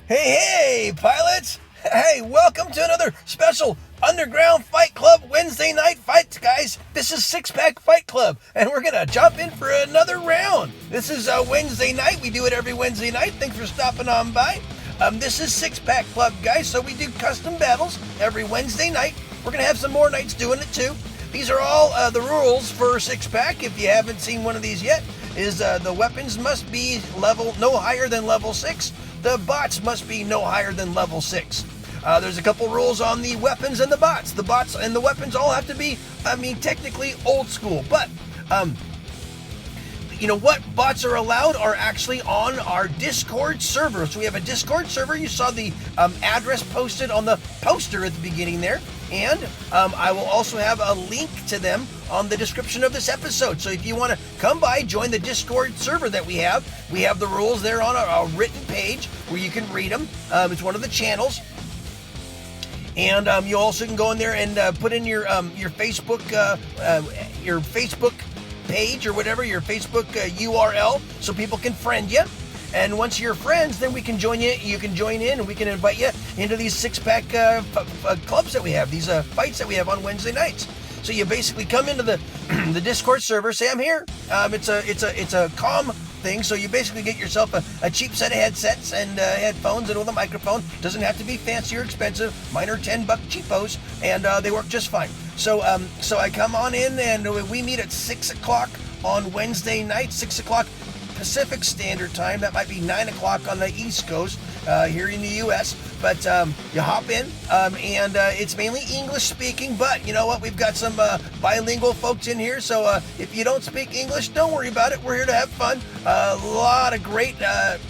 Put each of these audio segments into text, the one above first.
Hey, pilots! Hey, welcome to another special Underground Fight Club Wednesday night fight, guys. This is Six Pack Fight Club, and we're gonna jump in for another round. This is Wednesday night. We do it every Wednesday night. Thanks for stopping on by. This is Six Pack Club, guys, so we do custom battles every Wednesday night. We're gonna have some more nights doing it too. These are all the rules for Six Pack. If you haven't seen one of these yet, is the weapons must be level no higher than level 6. The bots must be no higher than level 6. There's a couple rules on the weapons and the bots. The bots and the weapons all have to be, technically old school. But, what bots are allowed are actually on our Discord server. So we have a Discord server. You saw the address posted on the poster at the beginning there. And I will also have a link to them on the description of this episode. So if you want to come by, join the Discord server that we have the rules there on a written page where you can read them. It's one of the channels. And you also can go in there and put in your Facebook page or whatever, your Facebook URL, so people can friend you. And once you're friends, then we can join you. You can join in, and we can invite you into these six-pack clubs that we have, these fights that we have on Wednesday nights. So you basically come into the the Discord server, say I'm here. It's a calm thing, so you basically get yourself a cheap set of headsets and headphones and with a microphone. Doesn't have to be fancy or expensive. Mine are $10 cheapos, and they work just fine. So I come on in, and we meet at 6 o'clock on Wednesday night, 6 o'clock Pacific Standard Time. That might be 9 o'clock on the East Coast here in the U.S. But you hop in, and it's mainly English speaking. But you know what? We've got some bilingual folks in here. So if you don't speak English, don't worry about it. We're here to have fun. A lot of great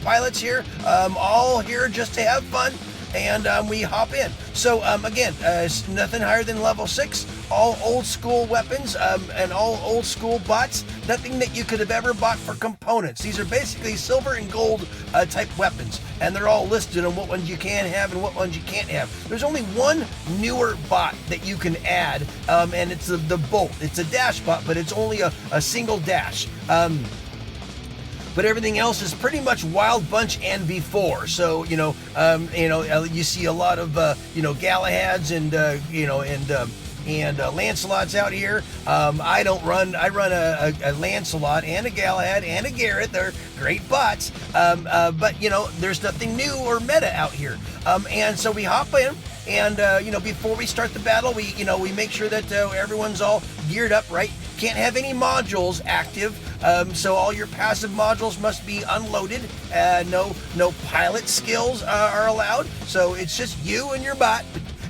pilots here, all here just to have fun. And we hop in. So again, it's nothing higher than level 6. All old school weapons and all old school bots. Nothing that you could have ever bought for components. These are basically silver and gold type weapons, and they're all listed on what ones you can have and what ones you can't have. There's only one newer bot that you can add, and it's the Bolt. It's a dash bot, but it's only a single dash. But everything else is pretty much Wild Bunch and before. So you see a lot of Galahads and Lancelots out here. I run a Lancelot and a Galahad and a Garrett. They're great bots. But there's nothing new or meta out here. And so we hop in. And before we start the battle, we make sure that everyone's all geared up, right? Can't have any modules active, so all your passive modules must be unloaded. No pilot skills are allowed. So it's just you and your bot.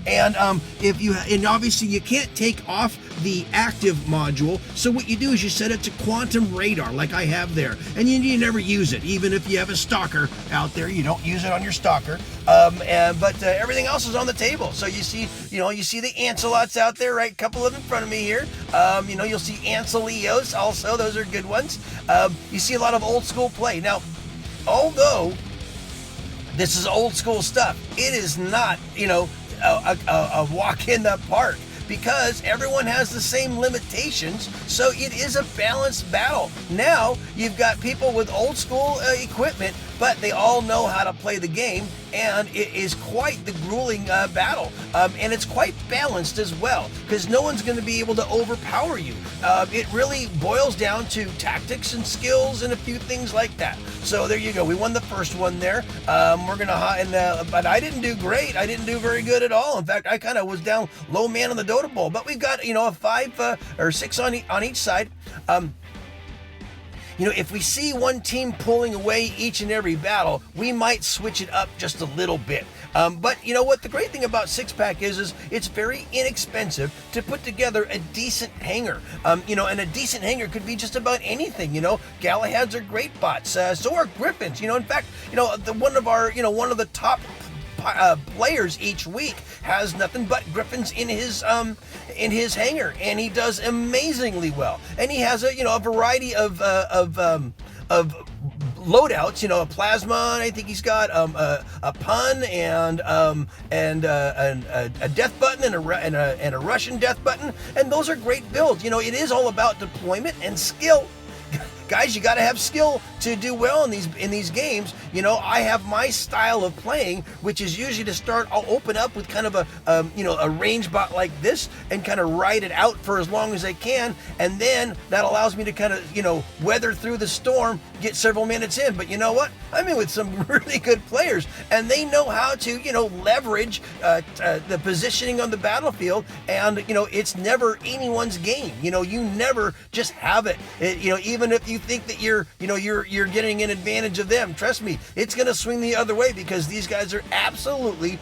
And obviously you can't take off the active module. So what you do is you set it to quantum radar, like I have there, and you never use it. Even if you have a stalker out there, you don't use it on your stalker. But everything else is on the table. So you see the Ancelots out there, right? A couple of them in front of me here. You'll see Anceleos also. Those are good ones. You see a lot of old school play. Now, although this is old school stuff, it is not, a walk in the park, because everyone has the same limitations, so it is a balanced battle. Now, you've got people with old school equipment, but they all know how to play the game, and it is quite the grueling battle. And it's quite balanced as well, because no one's going to be able to overpower you. It really boils down to tactics and skills and a few things like that. So there you go. We won the first one there. But I didn't do great. I didn't do very good at all. In fact, I kind of was down low man on the Dota Bowl. But we've got a 5 or 6 on each side. If we see one team pulling away each and every battle, we might switch it up just a little bit. But you know what? The great thing about Six Pack is it's very inexpensive to put together a decent hanger. And a decent hanger could be just about anything. Galahads are great bots. So are Griffins. In fact, one of the top players each week has nothing but Griffins in his hangar, and he does amazingly well. And he has a variety of loadouts, a plasma. I think he's got a pun and a death button and a Russian death button, and those are great builds. It is all about deployment and skill. guys, you got to have skill to do well in these games. You know, I have my style of playing, which is usually to start. I'll open up with kind of a range bot like this and kind of ride it out for as long as I can, and then that allows me to kind of weather through the storm, get several minutes in. But you know what? I'm in with some really good players, and they know how to leverage the positioning on the battlefield, and it's never anyone's game. You never just have it. Even if you think that you're getting an advantage of them, trust me, it's going to swing the other way, because these guys are absolutely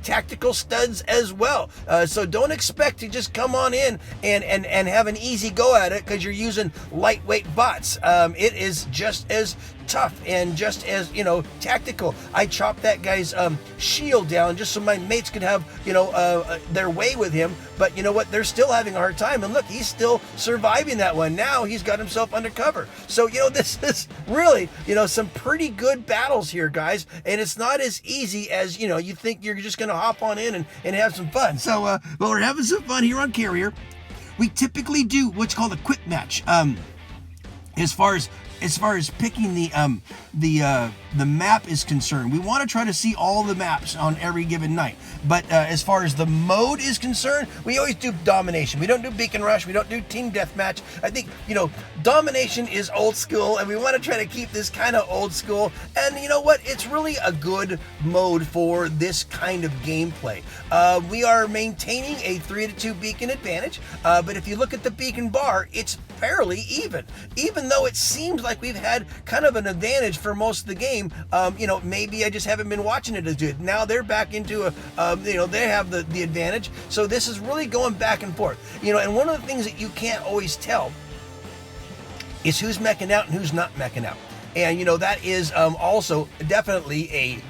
tactical studs as well. So don't expect to just come on in and have an easy go at it because you're using lightweight bots. It is just as tough and just as tactical. I chopped that guy's shield down just so my mates could have their way with him, but you know what, they're still having a hard time, and look, he's still surviving that one. Now he's got himself undercover. So this is really some pretty good battles here, guys, and it's not as easy as you think. You're just gonna hop on in and have some fun. So well, we're having some fun here on Carrier. We typically do what's called a quick match. As far as picking the map is concerned, we want to try to see all the maps on every given night. But as far as the mode is concerned, we always do domination. We don't do beacon rush. We don't do team deathmatch. I think domination is old school, and we want to try to keep this kind of old school. And you know what? It's really a good mode for this kind of gameplay. We are maintaining a 3-2 beacon advantage, but if you look at the beacon bar, it's fairly even though it seems like we've had kind of an advantage for most of the game. Maybe I just haven't been watching it as good. Now they're back into they have the advantage. So this is really going back and forth. And one of the things that you can't always tell is who's meching out and who's not meching out. And that is also definitely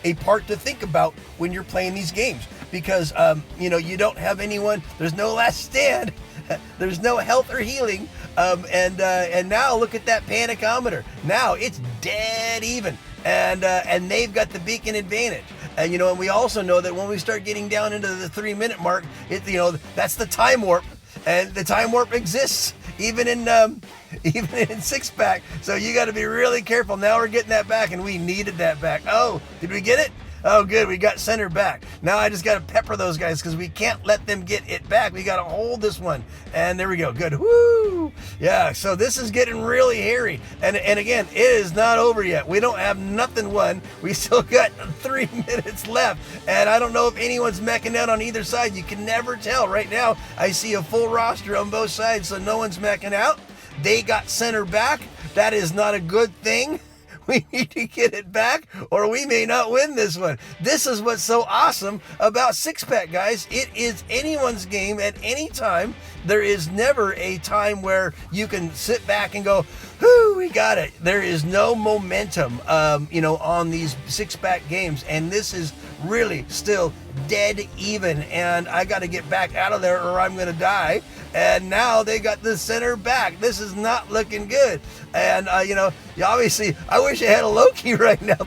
a part to think about when you're playing these games, because you don't have anyone. There's no last stand. There's no health or healing, and now look at that panicometer. Now it's dead even, and they've got the beacon advantage. And and we also know that when we start getting down into the 3-minute mark, that's the time warp, and the time warp exists even in six-pack. So you got to be really careful. Now we're getting that back, and we needed that back. Oh, did we get it? Oh, good. We got center back. Now I just got to pepper those guys because we can't let them get it back. We got to hold this one. And there we go. Good. Woo! Yeah, so this is getting really hairy. And again, it is not over yet. We don't have nothing won. We still got 3 minutes left. And I don't know if anyone's meching out on either side. You can never tell. Right now, I see a full roster on both sides, so no one's meching out. They got center back. That is not a good thing. We need to get it back, or we may not win this one. This is what's so awesome about six-pack, guys. It is anyone's game at any time. There is never a time where you can sit back and go, whoo, we got it. There is no momentum, on these six-pack games, and this is really still dead even, and I got to get back out of there or I'm going to die. And now they got the center back. This is not looking good. And, obviously, I wish I had a Loki right now.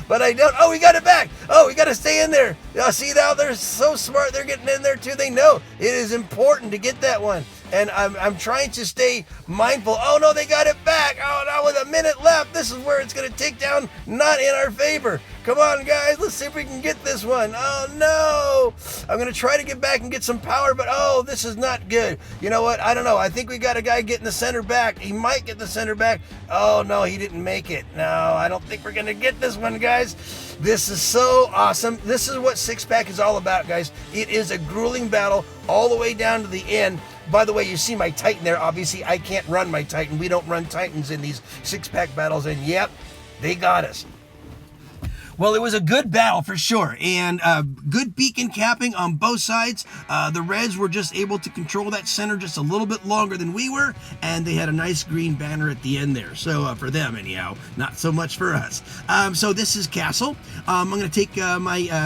But I don't. Oh, we got it back. Oh, we got to stay in there. See now, they're so smart. They're getting in there, too. They know it is important to get that one. And I'm trying to stay mindful. Oh, no, they got it back. Oh, now with a minute left, this is where it's going to take down, not in our favor. Come on, guys. Let's see if we can get this one. Oh, no. I'm going to try to get back and get some power, but, oh, this is not good. You know what? I don't know. I think we got a guy getting the center back. He might get the center back. Oh, no, he didn't make it. No, I don't think we're going to get this one, guys. This is so awesome. This is what six-pack is all about, guys. It is a grueling battle all the way down to the end. By the way, you see my Titan there. Obviously, I can't run my Titan. We don't run Titans in these six-pack battles, and yep, they got us. Well, it was a good battle for sure, and good beacon capping on both sides. The Reds were just able to control that center just a little bit longer than we were, and they had a nice green banner at the end there. So for them, anyhow, not so much for us. So this is Castle. I'm going to take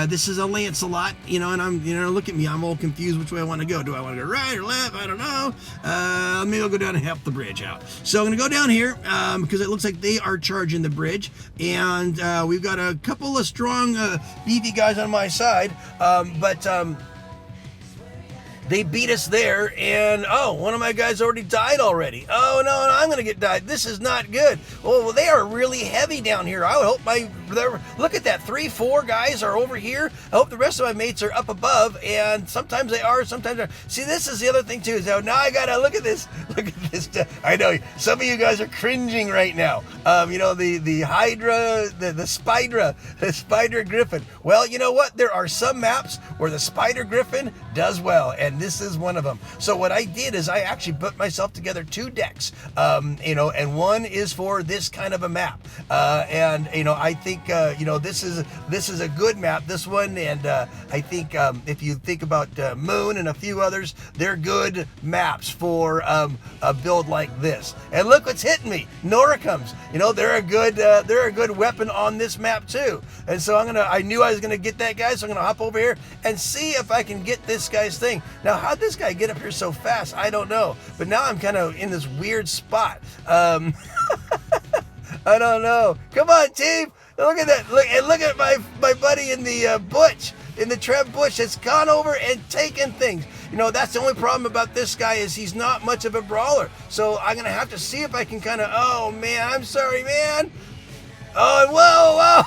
this is a Lancelot, and I'm, look at me, I'm all confused which way I want to go. Do I want to go right or left? I don't know. Maybe I'll go down and help the bridge out. So I'm going to go down here because it looks like they are charging the bridge, and we've got a couple of strong beefy guys on my side, but they beat us there, and oh, one of my guys already died already. Oh no, I'm gonna get died. This is not good. Well, they are really heavy down here. I hope look at that, 3-4 guys are over here. I hope the rest of my mates are up above, and sometimes they are, sometimes they're. See, this is the other thing too. So now I gotta look at this. Look at this. I know some of you guys are cringing right now. The Hydra, the Spider Griffin. Well, you know what? There are some maps where the Spider Griffin does well, and this is one of them. So what I did is I actually put myself together 2 decks, and one is for this kind of a map. I think this is a good map, this one, and I think if you think about Moon and a few others, they're good maps for a build like this. And look what's hitting me, Noricums. They're a good weapon on this map too. And so I knew I was gonna get that guy, so I'm gonna hop over here and see if I can get this guy's thing. Now, how'd this guy get up here so fast? I don't know. But now I'm kind of in this weird spot. I don't know. Come on, team. Look at that. Look at my buddy in the Butch, in the Trev Bush, that's gone over and taken things. That's the only problem about this guy is he's not much of a brawler. So I'm going to have to see if I can kind of, oh man, I'm sorry, man. Oh, whoa,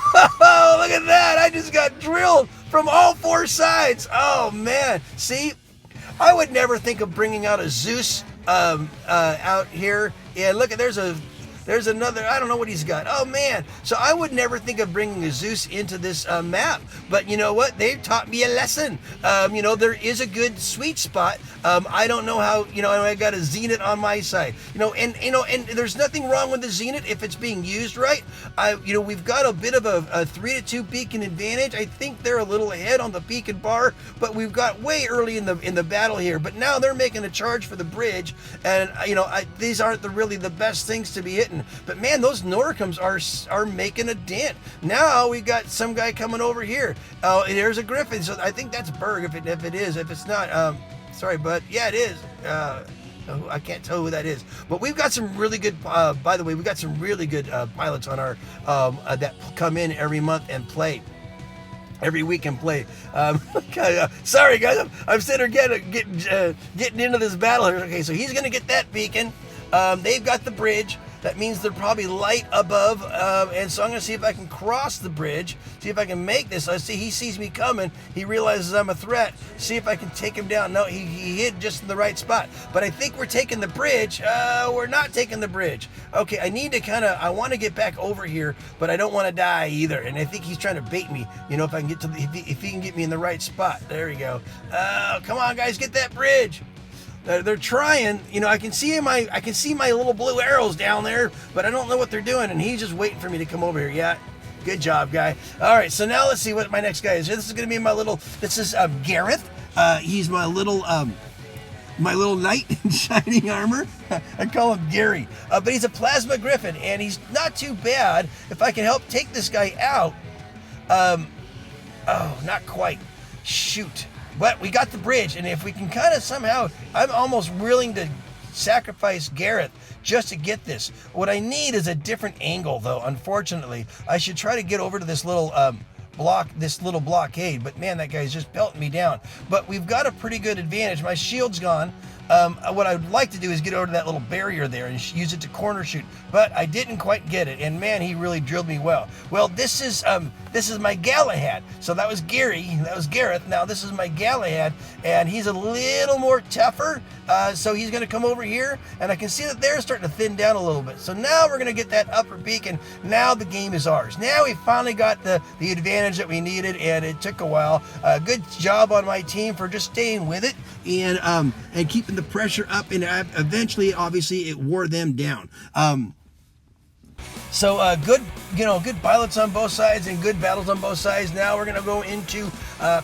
look at that. I just got drilled from all 4 sides. Oh man. See, I would never think of bringing out a Zeus out here. Yeah, look at, there's another, I don't know what he's got. Oh man. So I would never think of bringing a Zeus into this map. But you know what? They've taught me a lesson. There is a good sweet spot. I don't know how, I got a Zenith on my side. And there's nothing wrong with the Zenith if it's being used right. We've got a bit of a 3-2 beacon advantage. I think they're a little ahead on the beacon bar, but we've got way early in the battle here. But now they're making a charge for the bridge, and these aren't really the best things to be hitting. But man, those Noricums are making a dent. Now we got some guy coming over here. Oh, there's a Griffin. So I think that's Berg. If it is, if it's not, sorry, bud. Yeah, it is. I can't tell who that is. But we've got some really good. By the way, we've got some really good pilots on our that come in every month and play. Every week and play. Sorry guys, I'm sitting here getting into this battle here. Okay, so he's gonna get that beacon. They've got the bridge. That means they're probably light above, and so I'm going to see if I can cross the bridge, see if I can make this. I see he sees me coming. He realizes I'm a threat. See if I can take him down. No, he hid just in the right spot. But I think we're taking the bridge. We're not taking the bridge. Okay, I need to I want to get back over here, but I don't want to die either. And I think he's trying to bait me. If I can get if he can get me in the right spot. There we go. Come on, guys, get that bridge. They're trying, I can see my little blue arrows down there, but I don't know what they're doing, and he's just waiting for me to come over here. Yeah, good job, guy. All right, so now let's see what my next guy is. This is going to be this is Gareth. He's my little knight in shining armor. I call him Gary, but he's a plasma griffin, and he's not too bad. If I can help take this guy out, oh, not quite. Shoot. But we got the bridge, and if we can kind of somehow, I'm almost willing to sacrifice Gareth just to get this. What I need is a different angle, though, unfortunately. I should try to get over to this little blockade, but man, that guy's just pelting me down. But we've got a pretty good advantage. My shield's gone. What I would like to do is get over to that little barrier there and use it to corner shoot, but I didn't quite get it, and man, he really drilled me well. Well, this is my Galahad. So that was Gary, that was Gareth. Now this is my Galahad, and he's a little more tougher. So he's going to come over here, and I can see that they're starting to thin down a little bit. So now we're going to get that upper beacon. Now the game is ours. Now we finally got the advantage that we needed, and it took a while. Good job on my team for just staying with it and keeping the pressure up, and eventually, obviously, it wore them down. So good pilots on both sides and good battles on both sides. Now we're going to go into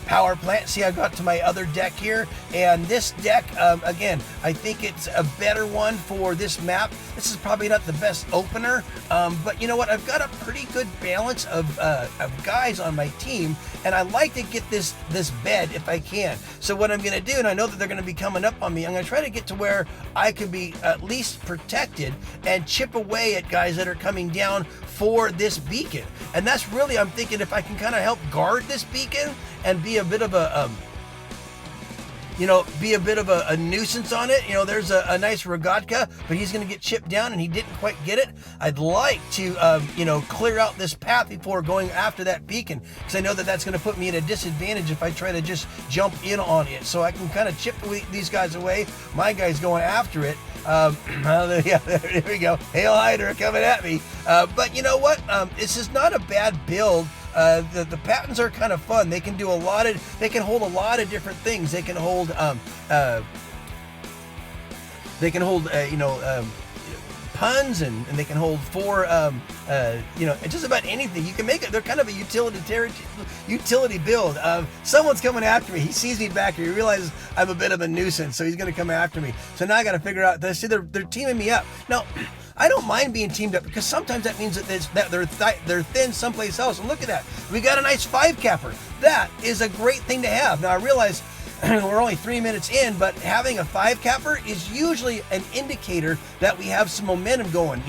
power plant. See, I got to my other deck here, and this deck, again, I think it's a better one for this map. This is probably not the best opener, but you know what? I've got a pretty good balance of guys on my team, and I like to get this bed if I can. So what I'm going to do, and I know that they're going to be coming up on me, I'm going to try to get to where I can be at least protected and chip away at guys that are coming down for this beacon. And that's really, I'm thinking, if I can kind of help guard this beacon and be a bit of a be a bit of a nuisance on it. There's a nice Rogatka, but he's going to get chipped down and he didn't quite get it. I'd like to, clear out this path before going after that beacon, because I know that that's going to put me at a disadvantage if I try to just jump in on it. So I can kind of chip these guys away. My guy's going after it. Yeah, there we go. Hail Hydra coming at me. But you know what? This is not a bad build. The patents are kind of fun. They can hold a lot of different things. They can hold, puns, and they can hold four, just about anything. You can make it. They're kind of a utility build. Someone's coming after me. He sees me back here. He realizes I'm a bit of a nuisance, so he's going to come after me. So now I got to figure out. See, they're teaming me up. Now, I don't mind being teamed up, because sometimes that means that they're thin someplace else. And look at that. We got a nice 5-capper. That is a great thing to have. Now, I realize we're only 3 minutes in, but having a 5-capper is usually an indicator that we have some momentum going,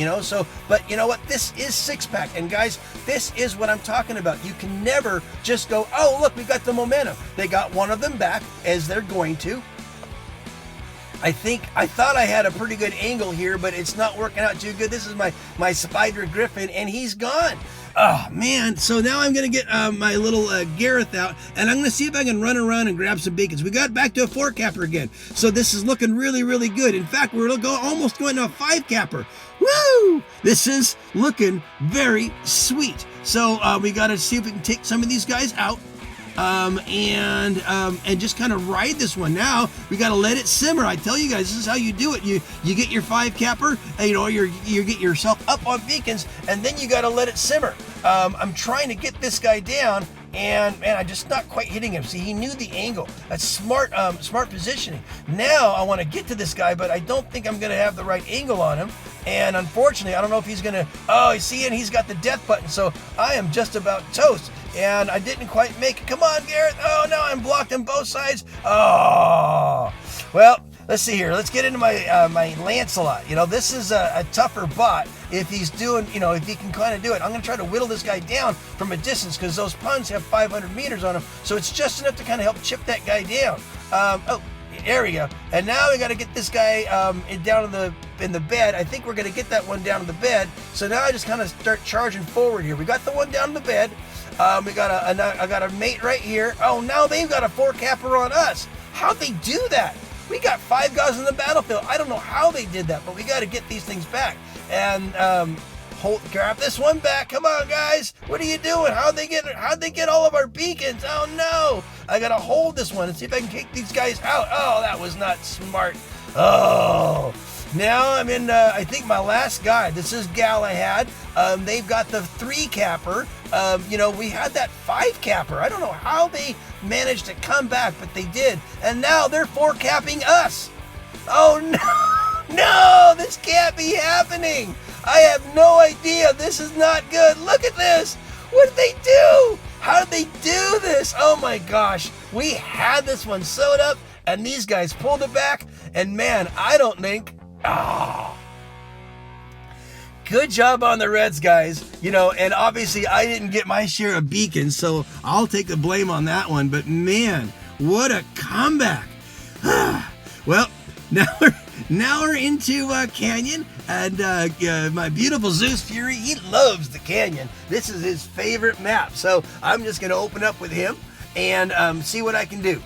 but you know what? This is 6-pack. And guys, this is what I'm talking about. You can never just go, oh, look, we got the momentum. They got one of them back, as they're going to. I thought I had a pretty good angle here, but it's not working out too good. This is my Spider Griffin, and he's gone. Oh, man. So now I'm going to get my little Gareth out, and I'm going to see if I can run around and grab some beacons. We got back to a 4-capper again. So this is looking really, really good. In fact, we're almost going to a 5-capper. Woo! This is looking very sweet. So we got to see if we can take some of these guys out. And just kind of ride this one. Now we got to let it simmer. I tell you guys, this is how you do it. You get your 5-capper, you get yourself up on beacons, and then you got to let it simmer. I'm trying to get this guy down, and man, I'm just not quite hitting him. See, he knew the angle. That's smart positioning. Now I want to get to this guy, but I don't think I'm going to have the right angle on him. And unfortunately, I don't know if he's going to. Oh, you see, and he's got the death button, so I am just about toast. And I didn't quite make it. Come on, Garrett. Oh, no, I'm blocked on both sides. Oh, well, let's see here. Let's get into my Lancelot. This is a tougher bot if he's doing, if he can kind of do it. I'm going to try to whittle this guy down from a distance, because those puns have 500 meters on them. So it's just enough to kind of help chip that guy down. There we go. And now we got to get this guy down in the bed. I think we're going to get that one down in the bed. So now I just kind of start charging forward here. We got the one down in the bed. I got a mate right here. Oh, now they've got a 4-capper on us. How'd they do that? We got 5 guys on the battlefield. I don't know how they did that, but we got to get these things back. And grab this one back. Come on, guys. What are you doing? How'd they get all of our beacons? Oh no! I gotta hold this one and see if I can kick these guys out. Oh, that was not smart. Oh. Now I'm in, I think, my last guy. This is Galahad. They've got the 3-capper. We had that 5-capper. I don't know how they managed to come back, but they did. And now they're 4-capping us. Oh, no. No, this can't be happening. I have no idea. This is not good. Look at this. What did they do? How did they do this? Oh, my gosh. We had this one sewed up, and these guys pulled it back. And, man, I don't think... Oh. Good job on the Reds, guys. And obviously I didn't get my share of beacons, so I'll take the blame on that one. But man, what a comeback. Well, now we're into Canyon, and my beautiful Zeus Fury, he loves the Canyon. This is his favorite map, so I'm just going to open up with him and see what I can do.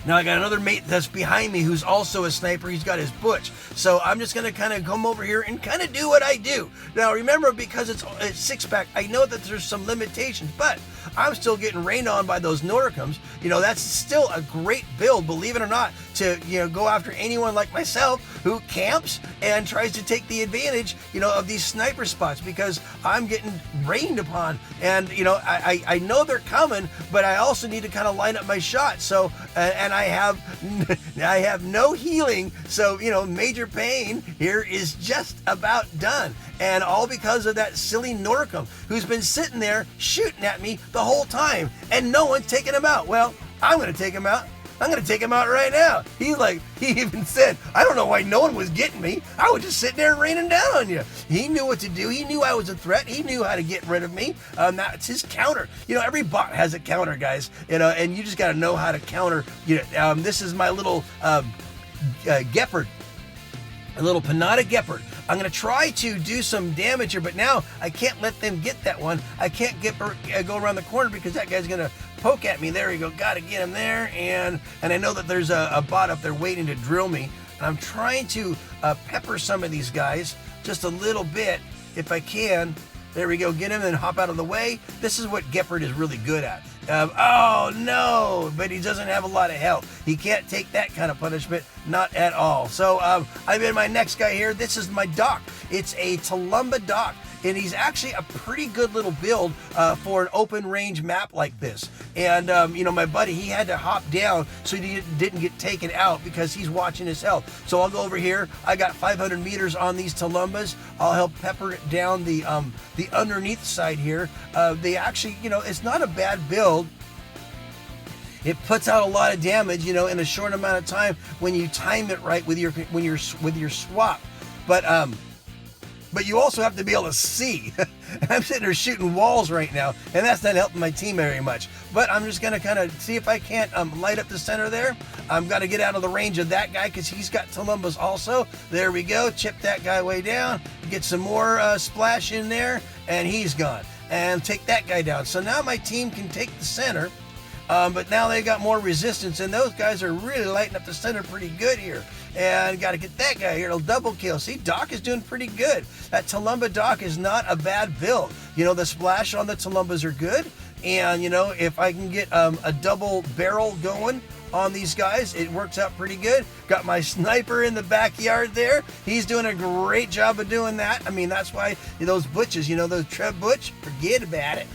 Now I got another mate that's behind me who's also a sniper. He's got his butch. So I'm just going to kind of come over here and kind of do what I do. Now remember, because it's 6-pack, I know that there's some limitations, but I'm still getting rained on by those Noricums. That's still a great build, believe it or not, to go after anyone like myself who camps and tries to take the advantage, of these sniper spots, because I'm getting rained upon. And I know they're coming, but I also need to kind of line up my shots. So and I have no healing, so major pain here is just about done. And all because of that silly Noricum who's been sitting there shooting at me the whole time, and no one's taking him out. Well, I'm going to take him out. I'm going to take him out right now. He even said, I don't know why no one was getting me. I was just sitting there raining down on you. He knew what to do. He knew I was a threat. He knew how to get rid of me. That's his counter. Every bot has a counter, guys, and you just got to know how to counter. This is my little Gepard, a little Panada Gepard. I'm going to try to do some damage here, but now I can't let them get that one. I can't go around the corner because that guy's going to poke at me. There we go. Got to get him there. And I know that there's a bot up there waiting to drill me. And I'm trying to pepper some of these guys just a little bit if I can. There we go. Get him and hop out of the way. This is what Gepard is really good at. Oh, no, but he doesn't have a lot of health. He can't take that kind of punishment, not at all. So I'm in my next guy here. This is my Doc. It's a Tulumba Doc, and he's actually a pretty good little build for an open range map like this. And, my buddy, he had to hop down so he didn't get taken out because he's watching his health. So I'll go over here. I got 500 meters on these Tulumbas. I'll help pepper it down the underneath side here. They actually, it's not a bad build. It puts out a lot of damage, in a short amount of time when you time it right with your swap. But you also have to be able to see. I'm sitting there shooting walls right now, and that's not helping my team very much. But I'm just going to kind of see if I can't light up the center there. I've got to get out of the range of that guy because he's got Tulumbas also. There we go. Chip that guy way down. Get some more splash in there, and he's gone. And take that guy down. So now my team can take the center. But now they got more resistance, and those guys are really lighting up the center pretty good here. And got to get that guy here. It'll double kill. See, Doc is doing pretty good. That Tulumba Doc is not a bad build. The splash on the Tulumbas are good. And, if I can get a double barrel going on these guys, it works out pretty good. Got my sniper in the backyard there. He's doing a great job of doing that. I mean, that's why those butches, those Trev Butch, forget about it.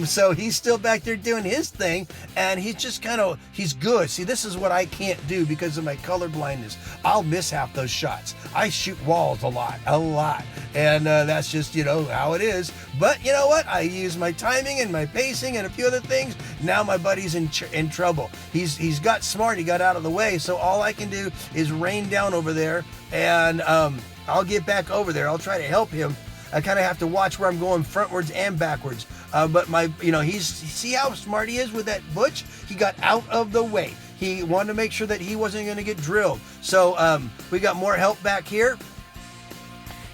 So he's still back there doing his thing, and he's just he's good. See, this is what I can't do because of my color blindness. I'll miss half those shots. I shoot walls a lot. And that's just, how it is. But you know what? I use my timing and my pacing and a few other things. Now my buddy's in trouble. He's got smart. He got out of the way. So all I can do is rain down over there, and I'll get back over there. I'll try to help him. I kind of have to watch where I'm going frontwards and backwards. But see how smart he is with that Butch? He got out of the way. He wanted to make sure that he wasn't going to get drilled. So we got more help back here.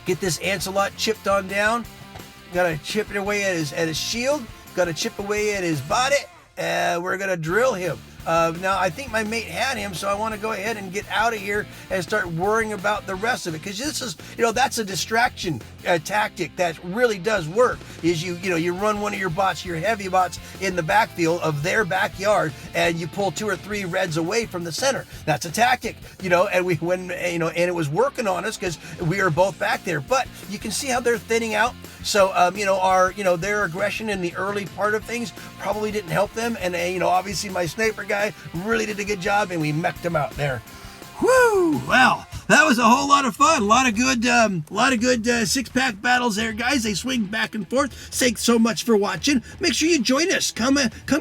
Get this Ancelot chipped on down. Got to chip it away at his shield. Got to chip away at his body. We're going to drill him. Now, I think my mate had him, so I want to go ahead and get out of here and start worrying about the rest of it. Because this is, that's a distraction tactic that really does work. Is you run one of your bots, your heavy bots, in the backfield of their backyard, and you pull 2 or 3 reds away from the center. That's a tactic, and and it was working on us because we were both back there. But you can see how they're thinning out. So, their aggression in the early part of things probably didn't help them. And, obviously my sniper guy really did a good job, and we mech'd him out there. Woo! Well, that was a whole lot of fun. A lot of good six-pack battles there, guys. They swing back and forth. Thanks so much for watching. Make sure you join us. Come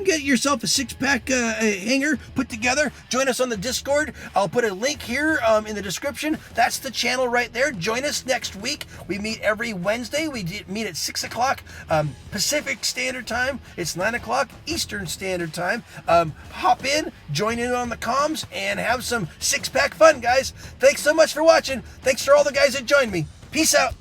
get yourself a six-pack hanger put together. Join us on the Discord. I'll put a link here in the description. That's the channel right there. Join us next week. We meet every Wednesday. We meet at 6 o'clock Pacific Standard Time. It's 9 o'clock Eastern Standard Time. Hop in, join in on the comms, and have some six-pack fun, guys. Thanks so much for watching. Thanks for all the guys that joined me. Peace out.